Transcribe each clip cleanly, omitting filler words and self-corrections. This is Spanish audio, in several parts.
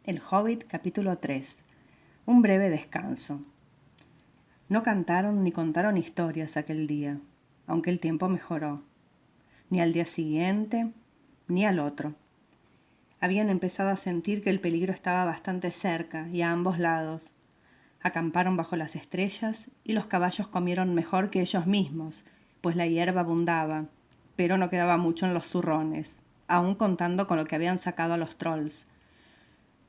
El Hobbit, capítulo 3. Un breve descanso. No cantaron ni contaron historias aquel día, aunque el tiempo mejoró. Ni al día siguiente, ni al otro. Habían empezado a sentir que el peligro estaba bastante cerca y a ambos lados. Acamparon bajo las estrellas y los caballos comieron mejor que ellos mismos, pues la hierba abundaba, pero no quedaba mucho en los zurrones, aun contando con lo que habían sacado a los trolls.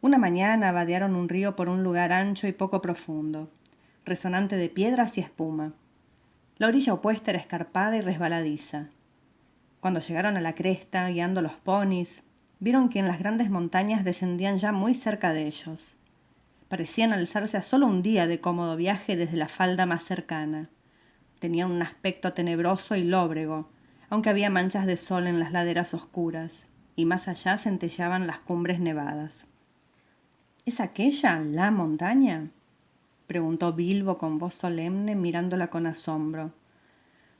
Una mañana vadearon un río por un lugar ancho y poco profundo, resonante de piedras y espuma. La orilla opuesta era escarpada y resbaladiza. Cuando llegaron a la cresta, guiando los ponis, vieron que en las grandes montañas descendían ya muy cerca de ellos. Parecían alzarse a solo un día de cómodo viaje desde la falda más cercana. Tenían un aspecto tenebroso y lóbrego, aunque había manchas de sol en las laderas oscuras, y más allá centelleaban las cumbres nevadas. ¿Es aquella la montaña?, preguntó Bilbo con voz solemne, mirándola con asombro.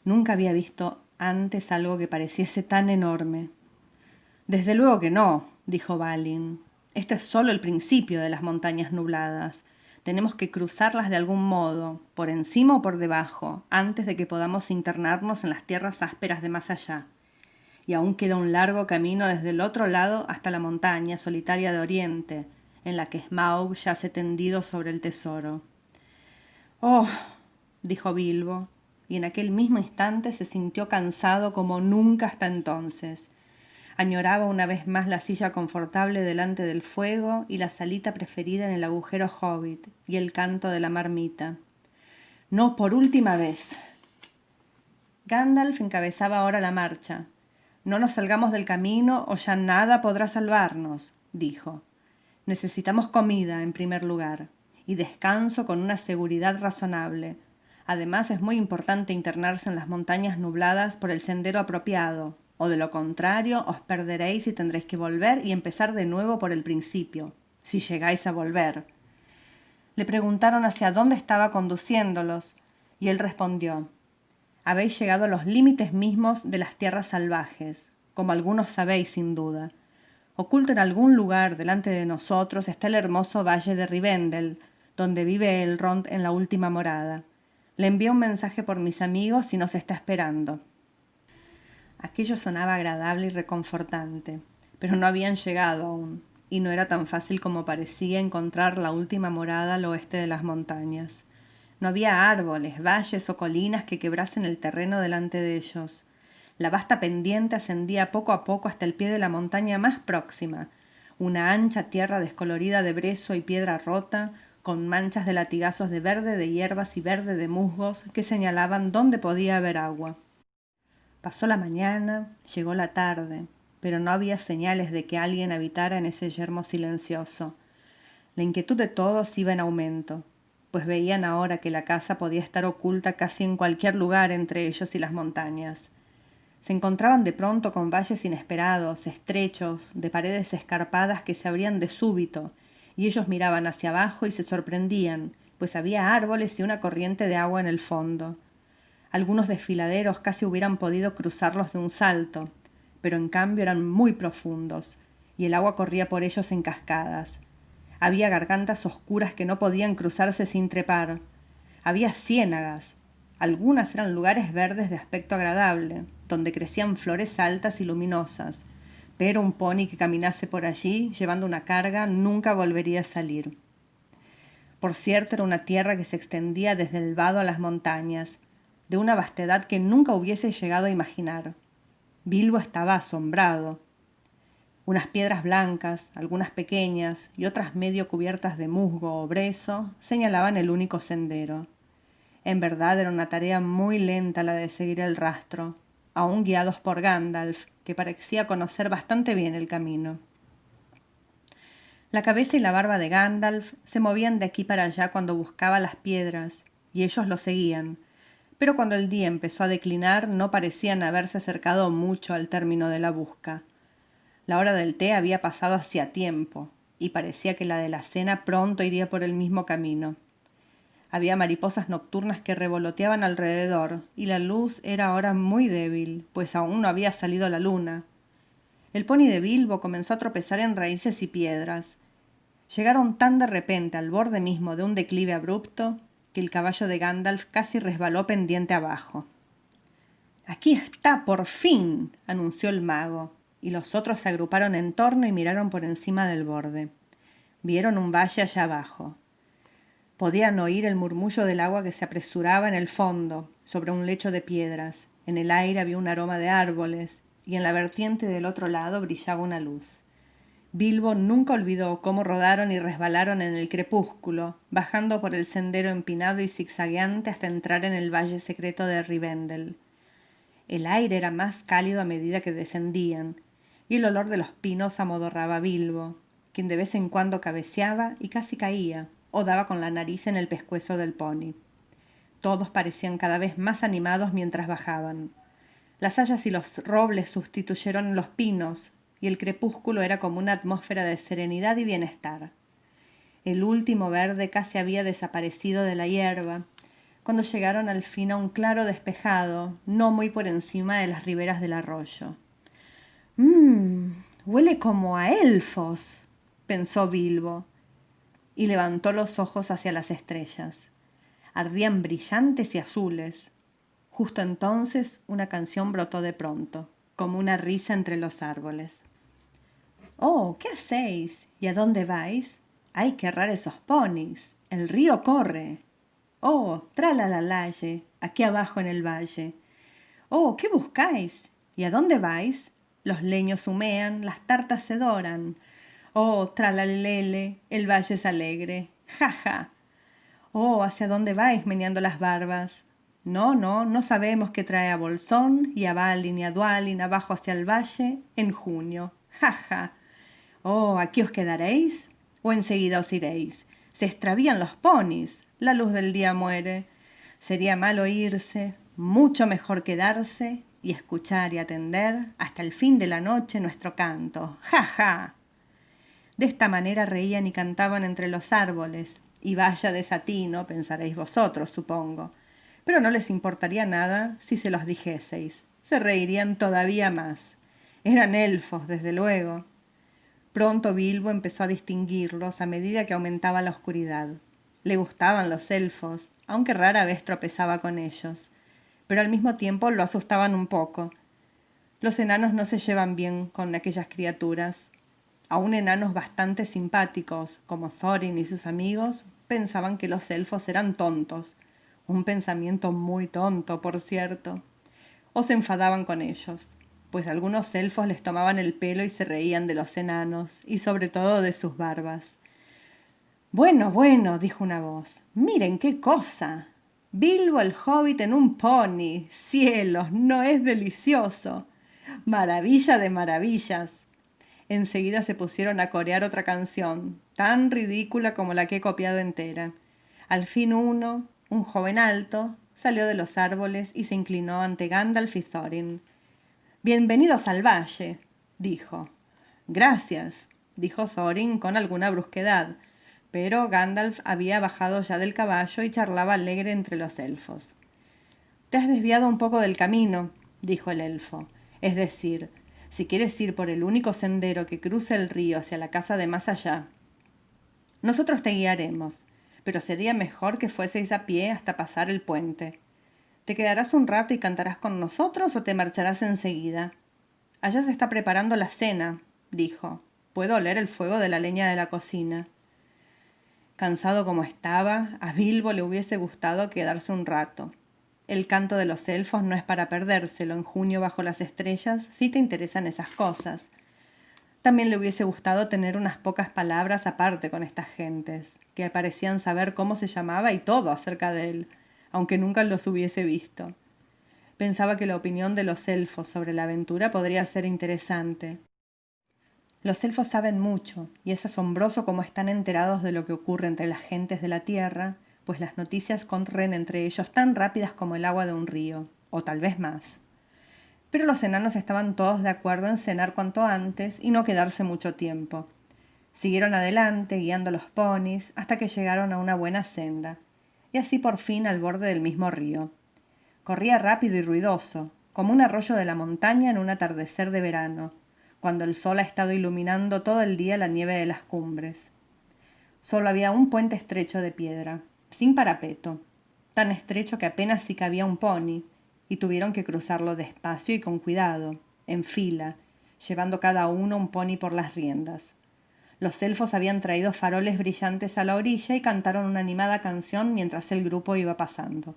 Nunca había visto antes algo que pareciese tan enorme. Desde luego que no, dijo Balin. Este es solo el principio de las montañas nubladas. Tenemos que cruzarlas de algún modo, por encima o por debajo, antes de que podamos internarnos en las tierras ásperas de más allá. Y aún queda un largo camino desde el otro lado hasta la montaña solitaria de Oriente, en la que Smaug yace tendido sobre el tesoro. «Oh», dijo Bilbo, y en aquel mismo instante se sintió cansado como nunca hasta entonces. Añoraba una vez más la silla confortable delante del fuego y la salita preferida en el agujero hobbit y el canto de la marmita. «No por última vez». Gandalf encabezaba ahora la marcha. «No nos salgamos del camino o ya nada podrá salvarnos», dijo. «Necesitamos comida, en primer lugar, y descanso con una seguridad razonable. Además, es muy importante internarse en las montañas nubladas por el sendero apropiado, o de lo contrario os perderéis y tendréis que volver y empezar de nuevo por el principio, si llegáis a volver». Le preguntaron hacia dónde estaba conduciéndolos, y él respondió: «Habéis llegado a los límites mismos de las tierras salvajes, como algunos sabéis sin duda. Oculto en algún lugar delante de nosotros está el hermoso valle de Rivendell, donde vive Elrond en la última morada. Le envío un mensaje por mis amigos y nos está esperando». Aquello sonaba agradable y reconfortante, pero no habían llegado aún, y no era tan fácil como parecía encontrar la última morada al oeste de las montañas. No había árboles, valles o colinas que quebrasen el terreno delante de ellos. La vasta pendiente ascendía poco a poco hasta el pie de la montaña más próxima, una ancha tierra descolorida de brezo y piedra rota, con manchas de latigazos de verde de hierbas y verde de musgos que señalaban dónde podía haber agua. Pasó la mañana, llegó la tarde, pero no había señales de que alguien habitara en ese yermo silencioso. La inquietud de todos iba en aumento, pues veían ahora que la casa podía estar oculta casi en cualquier lugar entre ellos y las montañas. Se encontraban de pronto con valles inesperados, estrechos, de paredes escarpadas que se abrían de súbito, y ellos miraban hacia abajo y se sorprendían, pues había árboles y una corriente de agua en el fondo. Algunos desfiladeros casi hubieran podido cruzarlos de un salto, pero en cambio eran muy profundos, y el agua corría por ellos en cascadas. Había gargantas oscuras que no podían cruzarse sin trepar. Había ciénagas. Algunas eran lugares verdes de aspecto agradable, donde crecían flores altas y luminosas, pero un pony que caminase por allí, llevando una carga, nunca volvería a salir. Por cierto, era una tierra que se extendía desde el vado a las montañas, de una vastedad que nunca hubiese llegado a imaginar. Bilbo estaba asombrado. Unas piedras blancas, algunas pequeñas y otras medio cubiertas de musgo o brezo, señalaban el único sendero. En verdad era una tarea muy lenta la de seguir el rastro, aún guiados por Gandalf, que parecía conocer bastante bien el camino. La cabeza y la barba de Gandalf se movían de aquí para allá cuando buscaba las piedras, y ellos lo seguían, pero cuando el día empezó a declinar no parecían haberse acercado mucho al término de la busca. La hora del té había pasado hacía tiempo, y parecía que la de la cena pronto iría por el mismo camino. Había mariposas nocturnas que revoloteaban alrededor, y la luz era ahora muy débil, pues aún no había salido la luna. El pony de Bilbo comenzó a tropezar en raíces y piedras. Llegaron tan de repente al borde mismo de un declive abrupto que el caballo de Gandalf casi resbaló pendiente abajo. «Aquí está, por fin», anunció el mago, y los otros se agruparon en torno y miraron por encima del borde. Vieron un valle allá abajo. Podían oír el murmullo del agua que se apresuraba en el fondo, sobre un lecho de piedras. En el aire había un aroma de árboles, y en la vertiente del otro lado brillaba una luz. Bilbo nunca olvidó cómo rodaron y resbalaron en el crepúsculo, bajando por el sendero empinado y zigzagueante hasta entrar en el valle secreto de Rivendell. El aire era más cálido a medida que descendían, y el olor de los pinos amodorraba a Bilbo, quien de vez en cuando cabeceaba y casi caía, o daba con la nariz en el pescuezo del pony. Todos parecían cada vez más animados mientras bajaban. Las hayas y los robles sustituyeron los pinos, y el crepúsculo era como una atmósfera de serenidad y bienestar. El último verde casi había desaparecido de la hierba, cuando llegaron al fin a un claro despejado, no muy por encima de las riberas del arroyo. Huele como a elfos», pensó Bilbo, y levantó los ojos hacia las estrellas. Ardían brillantes y azules. Justo entonces una canción brotó de pronto, como una risa entre los árboles. «Oh, ¿qué hacéis? ¿Y a dónde vais? Hay que errar esos ponis. El río corre. Oh, tralalalaye, aquí abajo en el valle. Oh, ¿qué buscáis? ¿Y a dónde vais? Los leños humean, las tartas se doran. Oh, tralalele, el valle es alegre. Ja, ja. Oh, ¿hacia dónde vais meneando las barbas? No, no, no sabemos qué trae a Bolsón y a Balin y a Dwalin abajo hacia el valle en junio. Ja, ja. Oh, ¿aquí os quedaréis? ¿O enseguida os iréis? Se extravían los ponis. La luz del día muere. Sería malo irse, mucho mejor quedarse y escuchar y atender hasta el fin de la noche nuestro canto. ¡Ja, ja! De esta manera reían y cantaban entre los árboles, y vaya desatino, pensaréis vosotros, supongo. Pero no les importaría nada si se los dijeseis. Se reirían todavía más. Eran elfos, desde luego. Pronto Bilbo empezó a distinguirlos a medida que aumentaba la oscuridad. Le gustaban los elfos, aunque rara vez tropezaba con ellos, pero al mismo tiempo lo asustaban un poco. Los enanos no se llevan bien con aquellas criaturas. Aún enanos bastante simpáticos, como Thorin y sus amigos, pensaban que los elfos eran tontos, un pensamiento muy tonto, por cierto, o se enfadaban con ellos, pues algunos elfos les tomaban el pelo y se reían de los enanos, y sobre todo de sus barbas. «Bueno, bueno», dijo una voz, «miren qué cosa. Bilbo el hobbit en un pony. Cielos, ¿no es delicioso? Maravilla de maravillas». Enseguida se pusieron a corear otra canción, tan ridícula como la que he copiado entera. Al fin uno, un joven alto, salió de los árboles y se inclinó ante Gandalf y Thorin. «Bienvenidos al valle», dijo. «Gracias», dijo Thorin con alguna brusquedad, pero Gandalf había bajado ya del caballo y charlaba alegre entre los elfos. «Te has desviado un poco del camino», dijo el elfo. «Es decir, si quieres ir por el único sendero que cruza el río hacia la casa de más allá. Nosotros te guiaremos, pero sería mejor que fueseis a pie hasta pasar el puente. ¿Te quedarás un rato y cantarás con nosotros o te marcharás enseguida?» «Allá se está preparando la cena», dijo. «Puedo oler el fuego de la leña de la cocina». Cansado como estaba, a Bilbo le hubiese gustado quedarse un rato. El canto de los elfos no es para perdérselo en junio bajo las estrellas, si te interesan esas cosas. También le hubiese gustado tener unas pocas palabras aparte con estas gentes, que parecían saber cómo se llamaba y todo acerca de él, aunque nunca los hubiese visto. Pensaba que la opinión de los elfos sobre la aventura podría ser interesante. Los elfos saben mucho, y es asombroso cómo están enterados de lo que ocurre entre las gentes de la tierra, pues las noticias corren entre ellos tan rápidas como el agua de un río, o tal vez más. Pero los enanos estaban todos de acuerdo en cenar cuanto antes y no quedarse mucho tiempo. Siguieron adelante, guiando los ponis, hasta que llegaron a una buena senda, y así por fin al borde del mismo río. Corría rápido y ruidoso, como un arroyo de la montaña en un atardecer de verano, cuando el sol ha estado iluminando todo el día la nieve de las cumbres. Solo había un puente estrecho de piedra, sin parapeto, tan estrecho que apenas si cabía un pony, y tuvieron que cruzarlo despacio y con cuidado, en fila, llevando cada uno un pony por las riendas. Los elfos habían traído faroles brillantes a la orilla y cantaron una animada canción mientras el grupo iba pasando.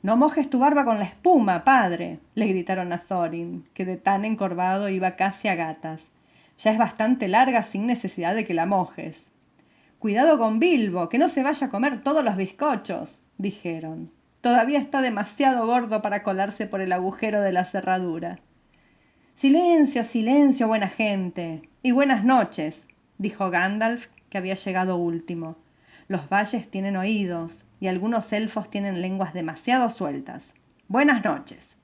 «No mojes tu barba con la espuma, padre», le gritaron a Thorin, que de tan encorvado iba casi a gatas. «Ya es bastante larga sin necesidad de que la mojes». «Cuidado con Bilbo, que no se vaya a comer todos los bizcochos», dijeron. «Todavía está demasiado gordo para colarse por el agujero de la cerradura». «Silencio, silencio, buena gente. Y buenas noches», dijo Gandalf, que había llegado último. «Los valles tienen oídos, y algunos elfos tienen lenguas demasiado sueltas. Buenas noches».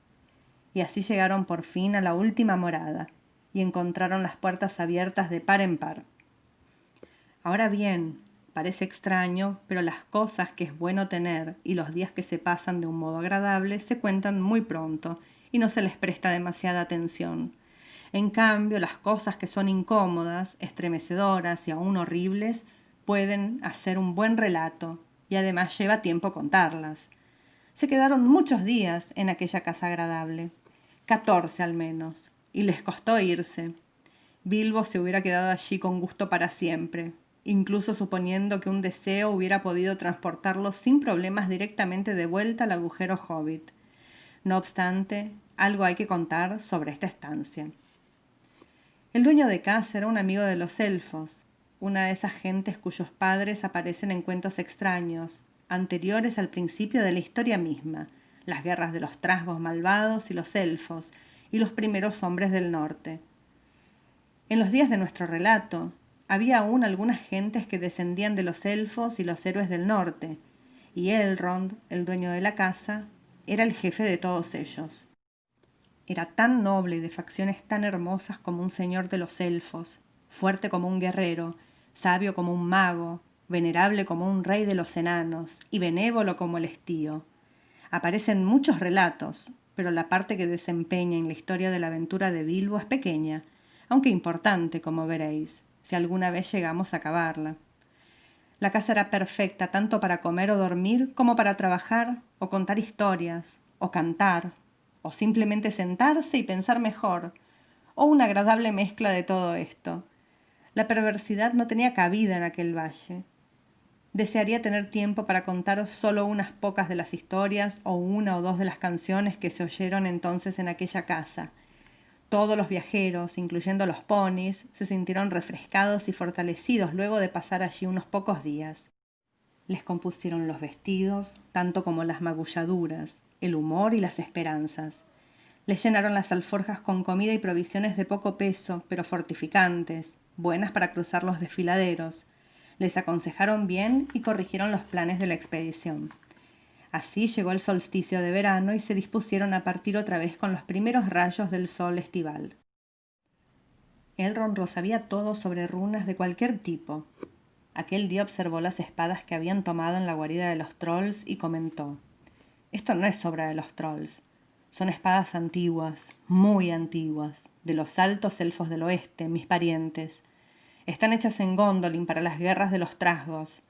Y así llegaron por fin a la última morada, y encontraron las puertas abiertas de par en par. Ahora bien, parece extraño, pero las cosas que es bueno tener y los días que se pasan de un modo agradable se cuentan muy pronto y no se les presta demasiada atención. En cambio, las cosas que son incómodas, estremecedoras y aún horribles pueden hacer un buen relato y además lleva tiempo contarlas. Se quedaron muchos días en aquella casa agradable, 14 al menos, y les costó irse. Bilbo se hubiera quedado allí con gusto para siempre, incluso suponiendo que un deseo hubiera podido transportarlo sin problemas directamente de vuelta al agujero Hobbit. No obstante, algo hay que contar sobre esta estancia. El dueño de casa era un amigo de los elfos, una de esas gentes cuyos padres aparecen en cuentos extraños, anteriores al principio de la historia misma, las guerras de los trasgos malvados y los elfos, y los primeros hombres del norte. En los días de nuestro relato, había aún algunas gentes que descendían de los elfos y los héroes del norte, y Elrond, el dueño de la casa, era el jefe de todos ellos. Era tan noble y de facciones tan hermosas como un señor de los elfos, fuerte como un guerrero, sabio como un mago, venerable como un rey de los enanos y benévolo como el estío. Aparece en muchos relatos, pero la parte que desempeña en la historia de la aventura de Bilbo es pequeña, aunque importante, como veréis, si alguna vez llegamos a acabarla. La casa era perfecta tanto para comer o dormir como para trabajar o contar historias, o cantar, o simplemente sentarse y pensar mejor, o una agradable mezcla de todo esto. La perversidad no tenía cabida en aquel valle. Desearía tener tiempo para contaros solo unas pocas de las historias o una o dos de las canciones que se oyeron entonces en aquella casa. Todos los viajeros, incluyendo los ponis, se sintieron refrescados y fortalecidos luego de pasar allí unos pocos días. Les compusieron los vestidos, tanto como las magulladuras, el humor y las esperanzas. Les llenaron las alforjas con comida y provisiones de poco peso, pero fortificantes, buenas para cruzar los desfiladeros. Les aconsejaron bien y corrigieron los planes de la expedición. Así llegó el solsticio de verano y se dispusieron a partir otra vez con los primeros rayos del sol estival. Elrond lo sabía todo sobre runas de cualquier tipo. Aquel día observó las espadas que habían tomado en la guarida de los trolls y comentó: «Esto no es obra de los trolls. Son espadas antiguas, muy antiguas, de los altos elfos del oeste, mis parientes. Están hechas en Gondolin para las guerras de los trasgos.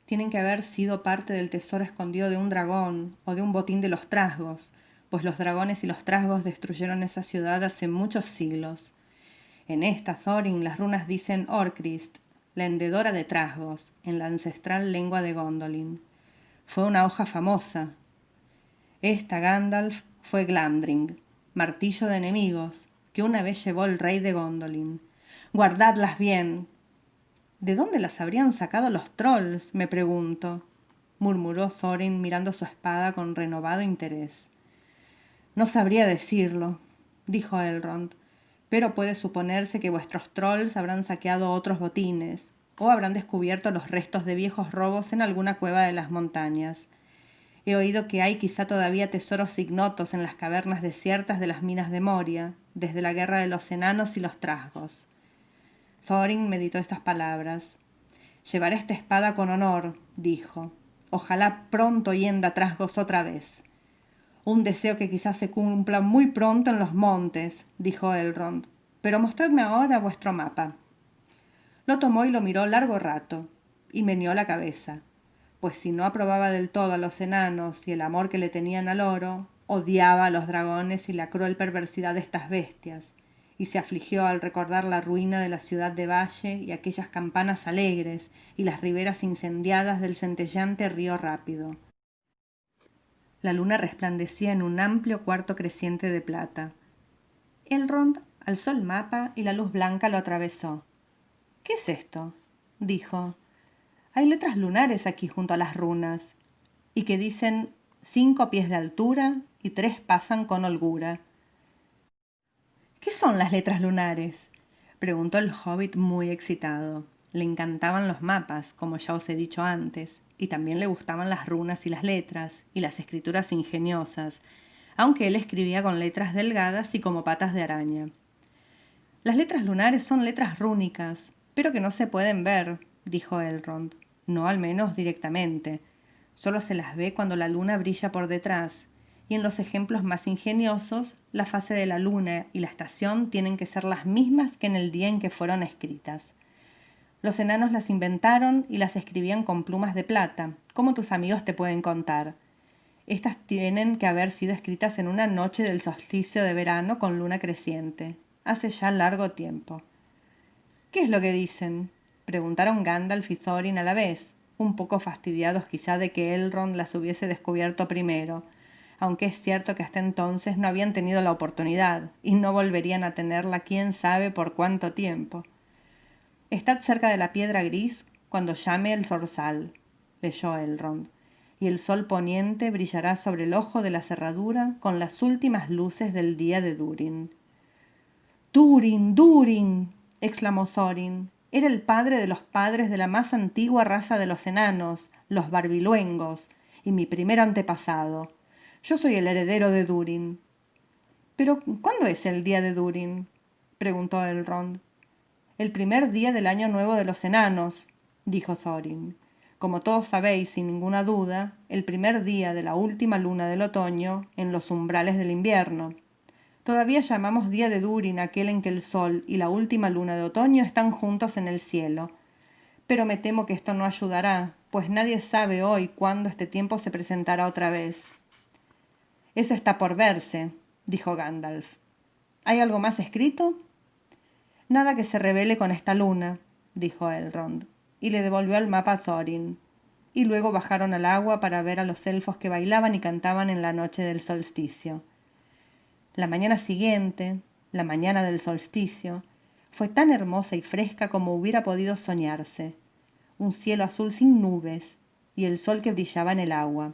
Tienen que haber sido parte del tesoro escondido de un dragón o de un botín de los trasgos, pues los dragones y los trasgos destruyeron esa ciudad hace muchos siglos. En esta Thorin las runas dicen Orcrist, la hendedora de trasgos, en la ancestral lengua de Gondolin. Fue una hoja famosa. Esta, Gandalf, fue Glamdring, martillo de enemigos, que una vez llevó el rey de Gondolin. Guardadlas bien». «¿De dónde las habrían sacado los trolls?», me pregunto, murmuró Thorin mirando su espada con renovado interés. «No sabría decirlo», dijo Elrond, «pero puede suponerse que vuestros trolls habrán saqueado otros botines, o habrán descubierto los restos de viejos robos en alguna cueva de las montañas. He oído que hay quizá todavía tesoros ignotos en las cavernas desiertas de las minas de Moria, desde la guerra de los enanos y los trasgos». Thorin meditó estas palabras. «Llevaré esta espada con honor», dijo. «Ojalá pronto hienda trasgos otra vez». «Un deseo que quizás se cumpla muy pronto en los montes», dijo Elrond. «Pero mostradme ahora vuestro mapa». Lo tomó y lo miró largo rato, y meneó la cabeza, pues si no aprobaba del todo a los enanos y el amor que le tenían al oro, odiaba a los dragones y la cruel perversidad de estas bestias, y se afligió al recordar la ruina de la ciudad de Valle y aquellas campanas alegres y las riberas incendiadas del centelleante río Rápido. La luna resplandecía en un amplio cuarto creciente de plata. Elrond alzó el mapa y la luz blanca lo atravesó. ¿Qué es esto?, dijo. Hay letras lunares aquí junto a las runas, y que dicen 5 pies de altura y 3 pasan con holgura. ¿Qué son las letras lunares?, preguntó el hobbit muy excitado. Le encantaban los mapas, como ya os he dicho antes, y también le gustaban las runas y las letras, y las escrituras ingeniosas, aunque él escribía con letras delgadas y como patas de araña. Las letras lunares son letras rúnicas, pero que no se pueden ver, dijo Elrond, no al menos directamente. Solo se las ve cuando la luna brilla por detrás, y en los ejemplos más ingeniosos, la fase de la luna y la estación tienen que ser las mismas que en el día en que fueron escritas. Los enanos las inventaron y las escribían con plumas de plata, como tus amigos te pueden contar. Estas tienen que haber sido escritas en una noche del solsticio de verano con luna creciente, hace ya largo tiempo. ¿Qué es lo que dicen?, preguntaron Gandalf y Thorin a la vez, un poco fastidiados quizá de que Elrond las hubiese descubierto primero, aunque es cierto que hasta entonces no habían tenido la oportunidad, y no volverían a tenerla quién sabe por cuánto tiempo. Estad cerca de la piedra gris cuando llame el zorzal, leyó Elrond, y el sol poniente brillará sobre el ojo de la cerradura con las últimas luces del día de Durin. ¡Durin! ¡Durin!, exclamó Thorin. Era el padre de los padres de la más antigua raza de los enanos, los barbiluengos, y mi primer antepasado. Yo soy el heredero de Durin. —¿Pero cuándo es el día de Durin? —preguntó Elrond. El primer día del año nuevo de los enanos —dijo Thorin—. Como todos sabéis, sin ninguna duda, el primer día de la última luna del otoño en los umbrales del invierno. Todavía llamamos día de Durin aquel en que el sol y la última luna de otoño están juntos en el cielo. Pero me temo que esto no ayudará, pues nadie sabe hoy cuándo este tiempo se presentará otra vez. Eso está por verse, dijo Gandalf. ¿Hay algo más escrito? Nada que se revele con esta luna, dijo Elrond, y le devolvió el mapa a Thorin. Y luego bajaron al agua para ver a los elfos que bailaban y cantaban en la noche del solsticio. La mañana siguiente, la mañana del solsticio, fue tan hermosa y fresca como hubiera podido soñarse. Un cielo azul sin nubes y el sol que brillaba en el agua.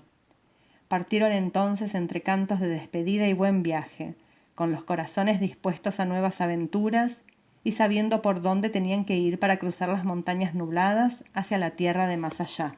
Partieron entonces entre cantos de despedida y buen viaje, con los corazones dispuestos a nuevas aventuras y sabiendo por dónde tenían que ir para cruzar las montañas nubladas hacia la tierra de más allá.